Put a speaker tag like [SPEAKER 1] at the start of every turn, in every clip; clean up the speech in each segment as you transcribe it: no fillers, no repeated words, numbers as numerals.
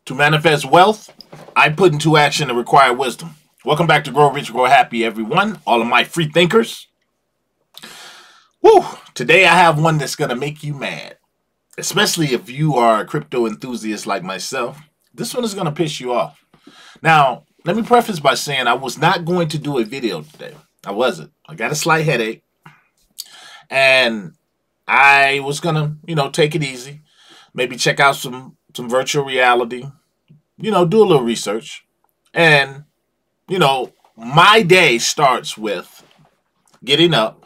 [SPEAKER 1] To manifest wealth, I put into action the required wisdom. Welcome back to Grow Rich, Grow Happy, everyone. All of my free thinkers. Woo! Today I have one that's going to make you mad. Especially if you are a crypto enthusiast like myself. This one is going to piss you off. Now, let me preface by saying I was not going to do a video today. I wasn't. I got a slight headache. And I was going to, take it easy. Maybe check out some virtual reality. Do a little research. And, my day starts with getting up,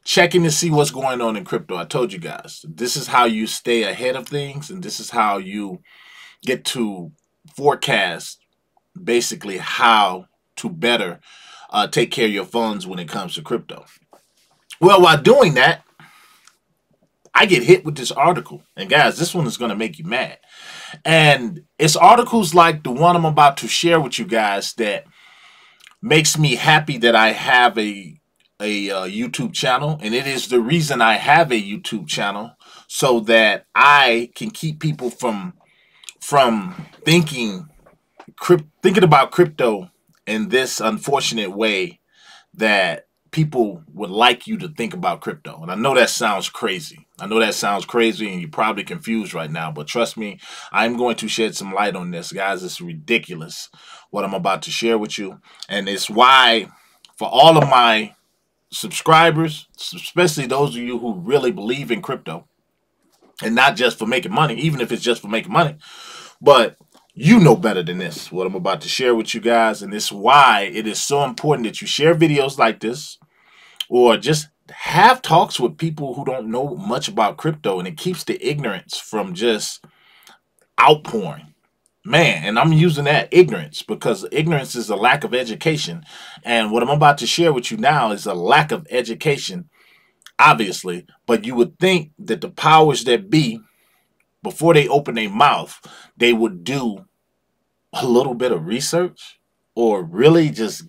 [SPEAKER 1] checking to see what's going on in crypto. I told you guys, this is how you stay ahead of things, and this is how you get to forecast basically how to better take care of your funds when it comes to crypto. Well, while doing that, I get hit with this article. And guys, this one is going to make you mad. And it's articles like the one I'm about to share with you guys that makes me happy that I have a YouTube channel. And it is the reason I have a YouTube channel, so that I can keep people from thinking about crypto in this unfortunate way that people would like you to think about crypto. And I know that sounds crazy. And you're probably confused right now. But trust me, I'm going to shed some light on this. Guys, it's ridiculous what I'm about to share with you. And it's why, for all of my subscribers, especially those of you who really believe in crypto, and not just for making money, even if it's just for making money, but you know better than this, what I'm about to share with you guys. And it's why it is so important that you share videos like this, or just have talks with people who don't know much about crypto, and it keeps the ignorance from just outpouring. Man, and I'm using that ignorance because ignorance is a lack of education. And what I'm about to share with you now is a lack of education, obviously. But you would think that the powers that be, before they open their mouth, they would do a little bit of research, or really just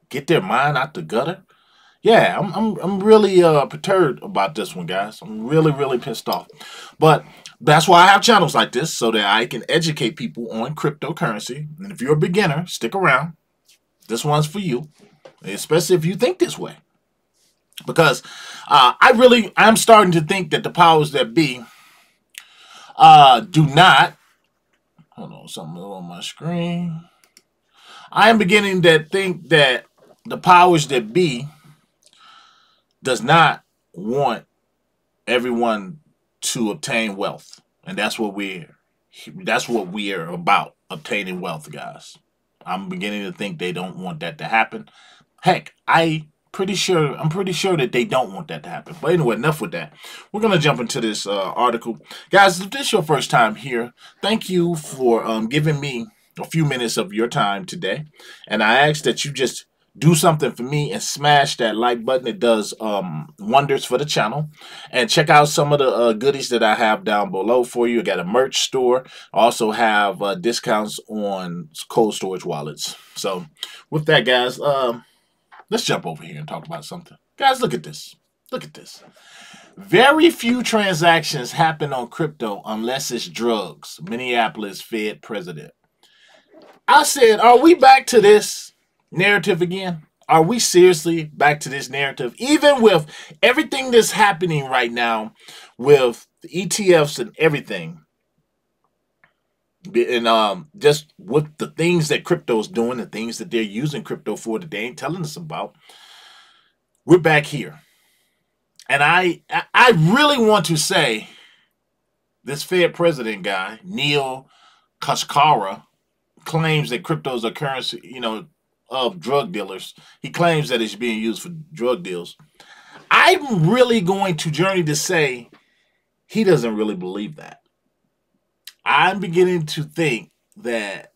[SPEAKER 1] get their mind out the gutter. Yeah, I'm really perturbed about this one, guys. I'm really pissed off. But that's why I have channels like this, so that I can educate people on cryptocurrency. And if you're a beginner, stick around. This one's for you, especially if you think this way. Because I'm starting to think that the powers that be do not. Hold on, something on my screen. I am beginning to think that the powers that be does not want everyone to obtain wealth. And that's what we are about, obtaining wealth, guys. I'm beginning to think they don't want that to happen. Heck, I'm pretty sure that they don't want that to happen. But anyway, enough with that. We're going to jump into this article. Guys, if this is your first time here, thank you for giving me a few minutes of your time today. And I ask that you just do something for me and smash that like button. It does wonders for the channel. And check out some of the goodies that I have down below for you. I got a merch store. I also have discounts on cold storage wallets. So with that, guys, let's jump over here and talk about something. Guys, look at this. Look at this. Very few transactions happen on crypto unless it's drugs. Minneapolis Fed president. I said, are we back to this narrative again? Are we seriously back to this narrative? Even with everything that's happening right now with the ETFs and everything, and just with the things that crypto is doing, the things that they're using crypto for that they ain't telling us about, we're back here. And I really want to say this Fed president guy, Neil Kashkara, claims that crypto is a currency, of drug dealers. He claims that it's being used for drug deals. I'm really going to journey to say he doesn't really believe that. I'm beginning to think that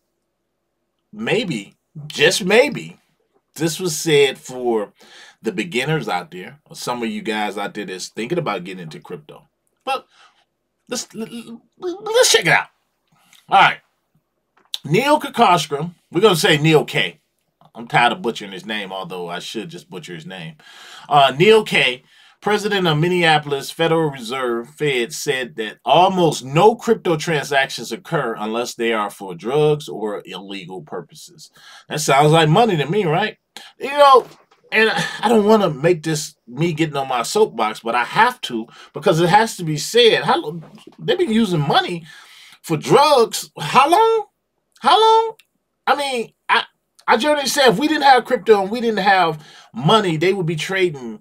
[SPEAKER 1] maybe, just maybe, this was said for the beginners out there, or some of you guys out there that's thinking about getting into crypto. But let's check it out. All right. Neil Kashkara, we're going to say Neil K. I'm tired of butchering his name, although I should just butcher his name. Neil K President of Minneapolis Federal Reserve Fed said that almost no crypto transactions occur unless they are for drugs or illegal purposes. That sounds like money to me, right? You know, and I don't want to make this me getting on my soapbox, but I have to because it has to be said. They've been using money for drugs. How long? How long? I mean, I generally say if we didn't have crypto and we didn't have money, they would be trading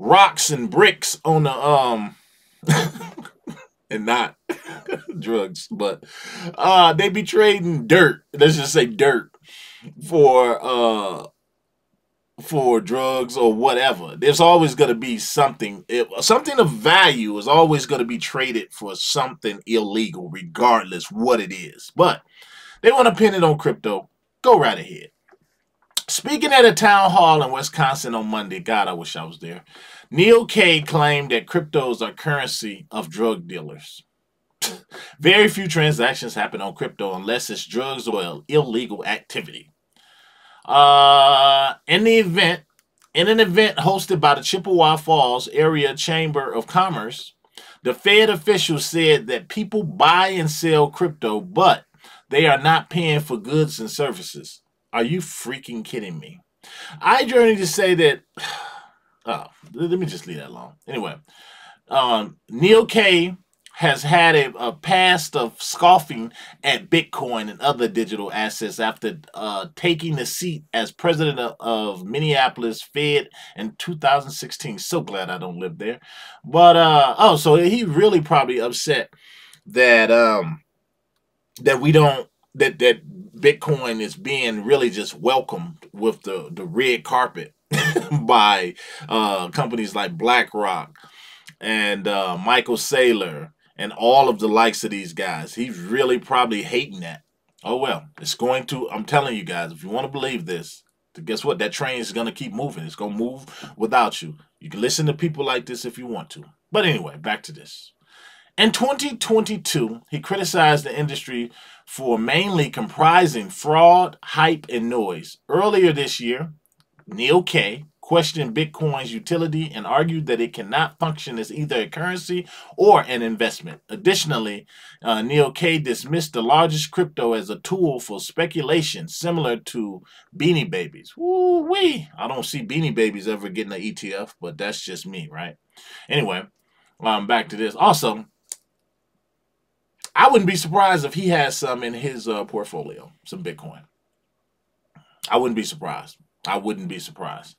[SPEAKER 1] rocks and bricks on the and not drugs, but they be trading dirt. Let's just say dirt for drugs or whatever. There's always going to be something. Something of value is always going to be traded for something illegal, regardless what it is. But they want to pin it on crypto. Go right ahead. Speaking at a town hall in Wisconsin on Monday, God, I wish I was there, Neil Kay claimed that cryptos are currency of drug dealers. Very few transactions happen on crypto unless it's drugs or illegal activity. In an event hosted by the Chippewa Falls Area Chamber of Commerce, the Fed official said that people buy and sell crypto, but they are not paying for goods and services. Are you freaking kidding me? I journey to say that. Oh, let me just leave that alone. Anyway, Neil Kay has had a past of scoffing at Bitcoin and other digital assets after taking the seat as president of Minneapolis Fed in 2016. So glad I don't live there. But so he really probably upset that that we don't that Bitcoin is being really just welcomed with the red carpet by companies like BlackRock and Michael Saylor and all of the likes of these guys. He's really probably hating that. Oh, well, it's going to, I'm telling you guys, if you want to believe this, guess what? That train is going to keep moving. It's going to move without you. You can listen to people like this if you want to. But anyway, back to this. In 2022, he criticized the industry for mainly comprising fraud, hype, and noise. Earlier this year, Neil Kay questioned Bitcoin's utility and argued that it cannot function as either a currency or an investment. Additionally, Neil Kay dismissed the largest crypto as a tool for speculation, similar to Beanie Babies. Woo-wee! I don't see Beanie Babies ever getting an ETF, but that's just me, right? Anyway, back to this. Also, I wouldn't be surprised if he has some in his portfolio, some Bitcoin. I wouldn't be surprised. I wouldn't be surprised.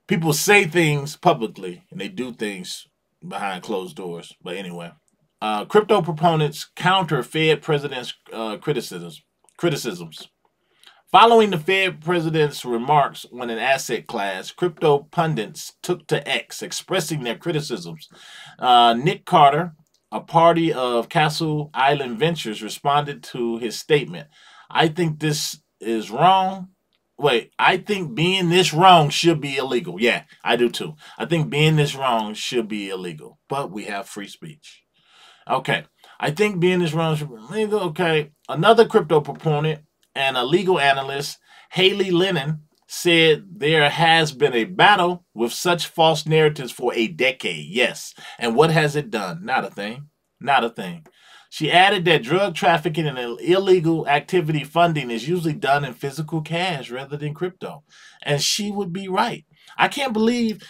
[SPEAKER 1] People say things publicly and they do things behind closed doors. But anyway, crypto proponents counter Fed president's criticisms. Following the Fed president's remarks on an asset class, crypto pundits took to X expressing their criticisms. Nick Carter, a party of Castle Island Ventures, responded to his statement. I think this is wrong. Wait, I think being this wrong should be illegal. Yeah, I do too. I think being this wrong should be illegal. But we have free speech. Okay, I think being this wrong should be illegal. Okay, another crypto proponent and a legal analyst, Haley Lennon, said there has been a battle with such false narratives for a decade. Yes. And what has it done? Not a thing. Not a thing. She added that drug trafficking and illegal activity funding is usually done in physical cash rather than crypto. And she would be right. I can't believe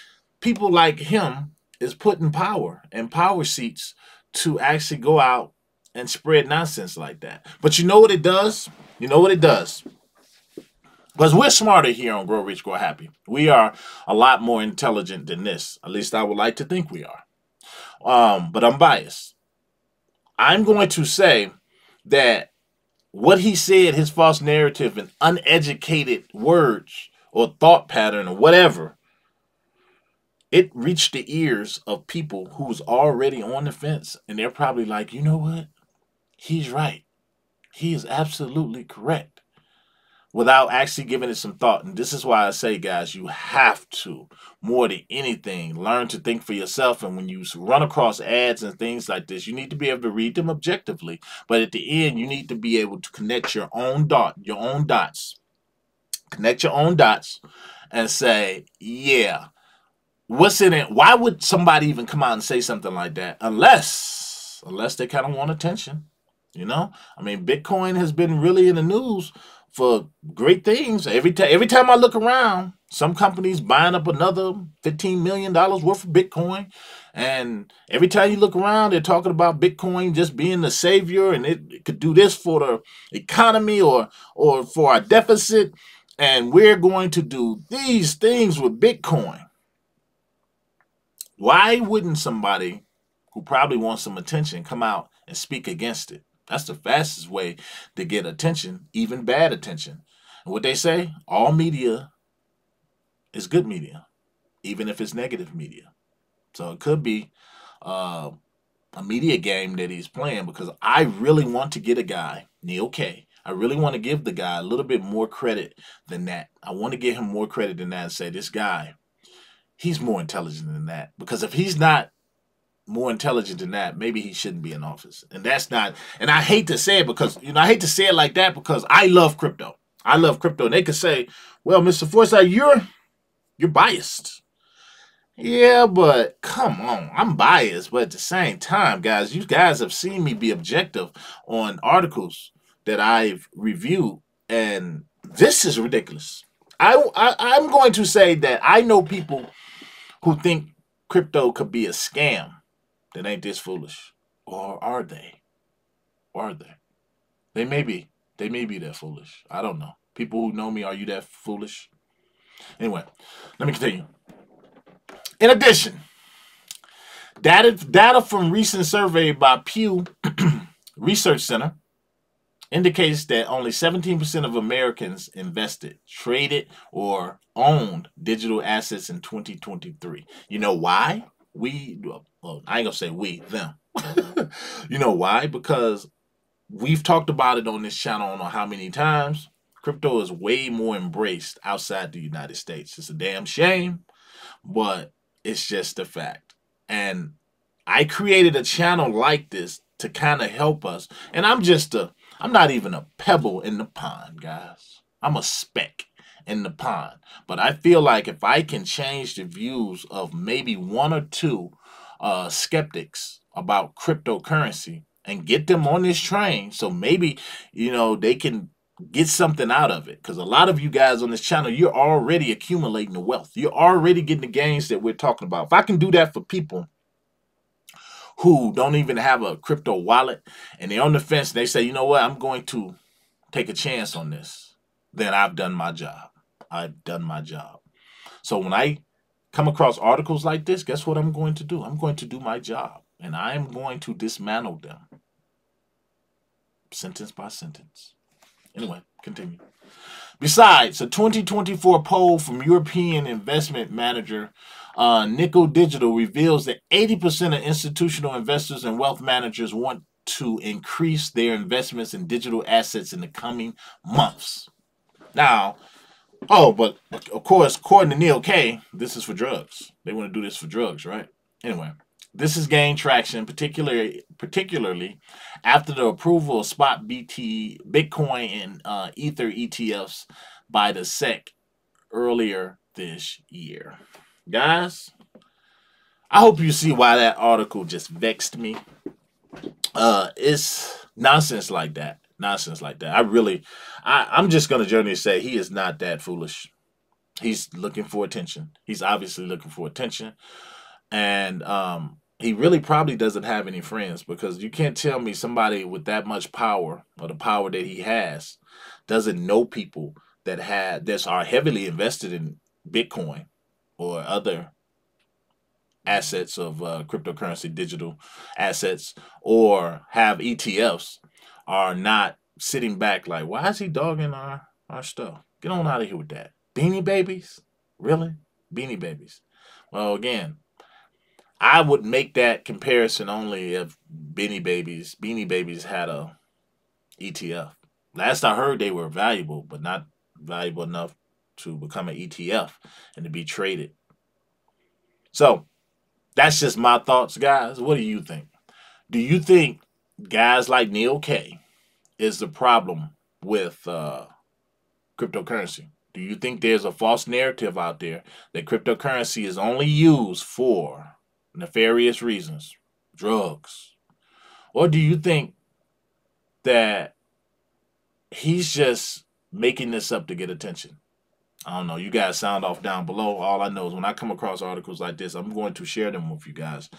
[SPEAKER 1] people like him is put in power and power seats to actually go out and spread nonsense like that. But you know what it does? You know what it does? Because we're smarter here on Grow Rich, Grow Happy. We are a lot more intelligent than this. At least I would like to think we are. But I'm biased. I'm going to say that what he said, his false narrative and uneducated words or thought pattern or whatever, it reached the ears of people who's already on the fence. And they're probably like, you know what? He's right. He is absolutely correct. Without actually giving it some thought. And this is why I say, guys, you have to, more than anything, learn to think for yourself. And when you run across ads and things like this, you need to be able to read them objectively. But at the end, you need to be able to connect your own dots. Connect your own dots and say, yeah, what's in it? Why would somebody even come out and say something like that unless they kind of want attention? You know, I mean, Bitcoin has been really in the news for great things. Every time I look around, some companies buying up another $15 million worth of Bitcoin, and every time you look around, they're talking about Bitcoin just being the savior, and it could do this for the economy or for our deficit, and we're going to do these things with Bitcoin. Why wouldn't somebody who probably wants some attention come out and speak against it? That's the fastest way to get attention, even bad attention. And what they say, all media is good media, even if it's negative media. So it could be uh, a media game that he's playing, because I really want to get a guy, Neil K. I really want to give the guy a little bit more credit than that. I want to give him more credit than that and say, this guy, he's more intelligent than that. Because if he's not more intelligent than that, maybe he shouldn't be in office. And that's not, and I hate to say it because, I hate to say it like that because I love crypto. I love crypto. And they could say, well, Mr. Forsyth, you're biased. Yeah, but come on, I'm biased. But at the same time, guys, you guys have seen me be objective on articles that I've reviewed, and this is ridiculous. I'm going to say that I know people who think crypto could be a scam that ain't this foolish. Or are they? Or are they? They may be. They may be that foolish. I don't know. People who know me, are you that foolish? Anyway, let me continue. In addition, data from recent survey by Pew Research Center indicates that only 17% of Americans invested, traded, or owned digital assets in 2023. You know why? Well, I ain't gonna say we, them. You know why? Because we've talked about it on this channel, I don't know how many times. Crypto is way more embraced outside the United States. It's a damn shame, but it's just a fact. And I created a channel like this to kind of help us. And I'm not even a pebble in the pond, guys. I'm a speck in the pond. But I feel like if I can change the views of maybe one or two skeptics about cryptocurrency and get them on this train, so maybe, they can get something out of it. Because a lot of you guys on this channel, you're already accumulating the wealth. You're already getting the gains that we're talking about. If I can do that for people who don't even have a crypto wallet and they're on the fence, they say, you know what, I'm going to take a chance on this, then I've done my job. I've done my job. So when I come across articles like this, guess what I'm going to do? I'm going to do my job, and I am going to dismantle them sentence by sentence. Anyway, continue. Besides, a 2024 poll from European investment manager Nickel Digital reveals that 80% of institutional investors and wealth managers want to increase their investments in digital assets in the coming months. Now, but of course, according to Neil K., this is for drugs. They want to do this for drugs, right? Anyway, this has gained traction, particularly after the approval of spot Bitcoin and Ether ETFs by the SEC earlier this year. Guys, I hope you see why that article just vexed me. It's nonsense like that. Nonsense like that. I'm just going to generally say he is not that foolish. He's looking for attention. He's obviously looking for attention. And he really probably doesn't have any friends, because you can't tell me somebody with that much power, or the power that he has, doesn't know people that are heavily invested in Bitcoin or other assets of cryptocurrency, digital assets, or have ETFs, are not sitting back like, why is he dogging our stuff? Get on out of here with that. Beanie Babies? Really? Beanie Babies. Well, again, I would make that comparison only if Beanie Babies had a ETF. Last I heard, they were valuable, but not valuable enough to become an ETF and to be traded. So that's just my thoughts, guys. What do you think? Do you think guys like Neil K is the problem with cryptocurrency? Do you think there's a false narrative out there that cryptocurrency is only used for nefarious reasons, drugs? Or do you think that he's just making this up to get attention? I don't know. You guys sound off down below. All I know is when I come across articles like this, I'm going to share them with you guys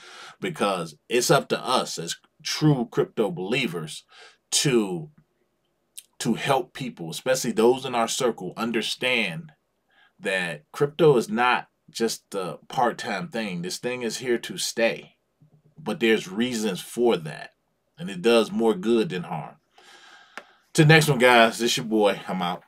[SPEAKER 1] because it's up to us as true crypto believers to help people, especially those in our circle, understand that crypto is not just a part-time thing. This thing is here to stay. But there's reasons for that. And it does more good than harm. To the next one, guys. This your boy. I'm out.